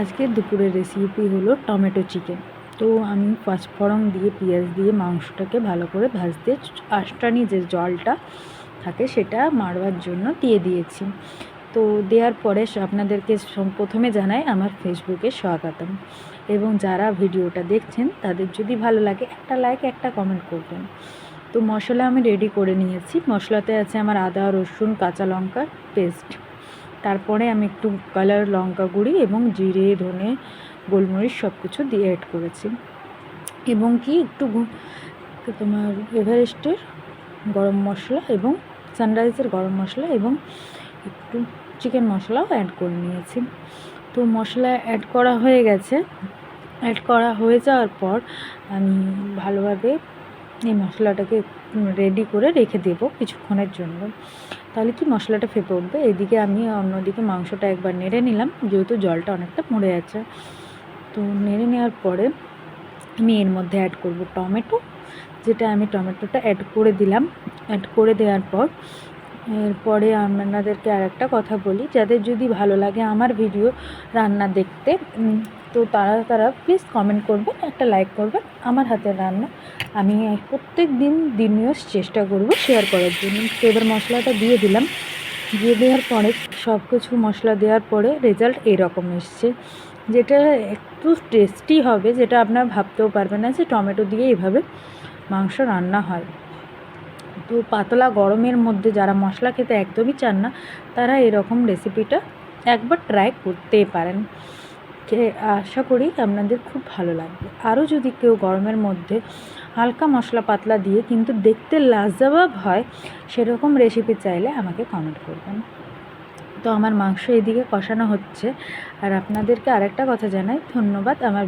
আজকের দুপুরের রেসিপি হলো টমেটো চিকেন। তো আমি পাঁচফোড়ন দিয়ে পেঁয়াজ দিয়ে মাংসটাকে ভালো করে ভাজতে আষ্টানি যে জলটা থাকে সেটা মারবার জন্য দিয়ে দিয়েছি। তো দেওয়ার পরে আপনাদেরকে প্রথমে জানাই আমার ফেসবুকে স্বাগতম, এবং যারা ভিডিওটা দেখছেন তাদের যদি ভালো লাগে একটা লাইক একটা কমেন্ট করবেন। তো মশলা আমি রেডি করে নিয়েছি। মশলাতে আছে আমার আদা, রসুন, কাঁচা লঙ্কার পেস্ট। তারপরে আমি একটু কালার, লঙ্কা গুঁড়ি এবং জিরে, ধনে, গোলমরিচ সব কিছু দিয়ে অ্যাড করেছি, এবং কি একটু তোমার এভারেস্টের গরম মশলা এবং সানরাইজের গরম মশলা এবং একটু চিকেন মশলাও অ্যাড করে নিয়েছি। তো মশলা অ্যাড করা হয়ে গেছে। অ্যাড করা হয়ে যাওয়ার পর আমি ভালোভাবে এই মশলাটাকে রেডি করে রেখে দেবো কিছুক্ষণের জন্য, তাহলে কি মশলাটা ফেপে উঠবে। এদিকে আমি অন্যদিকে মাংসটা একবার নেড়ে নিলাম, যেহেতু জলটা অনেকটা মরে আছে। তো নেড়ে নেওয়ার পরে আমি এর মধ্যে অ্যাড করব টমেটো, যেটা আমি টমেটোটা অ্যাড করে দিলাম। অ্যাড করে দেওয়ার পর এরপরে আপনাদেরকে আর একটা কথা বলি, যাদের যদি ভালো লাগে আমার ভিডিও রান্না দেখতে, তো তারা প্লিজ কমেন্ট করবেন, একটা লাইক করবেন। আমার হাতের রান্না আমি প্রত্যেক দিনও চেষ্টা করব শেয়ার করার জন্য। তো এবার মশলাটা দিয়ে দিলাম। দিয়ে দেওয়ার পরে সব কিছু মশলা দেওয়ার পরে রেজাল্ট এরকম এসছে, যেটা একটু টেস্টি হবে, যেটা আপনারা ভাবতেও পারবেন না যে টমেটো দিয়ে এইভাবে মাংস রান্না হয়। তো পাতলা গরমের মধ্যে যারা মশলা খেতে একদমই চান না, তারা এরকম রেসিপিটা একবার ট্রাই করতেই পারেন। আশা করি আপনাদের খুব ভালো লাগবে। আরও যদি কেউ গরমের মধ্যে হালকা মশলা পাতলা দিয়ে কিন্তু দেখতে লাজবাব হয় সেরকম রেসিপি চাইলে আমাকে কমেন্ট করবেন। তো আমার মাংস এদিকে কষানো হচ্ছে। আর আপনাদেরকে আরেকটা কথা জানাই, ধন্যবাদ আমার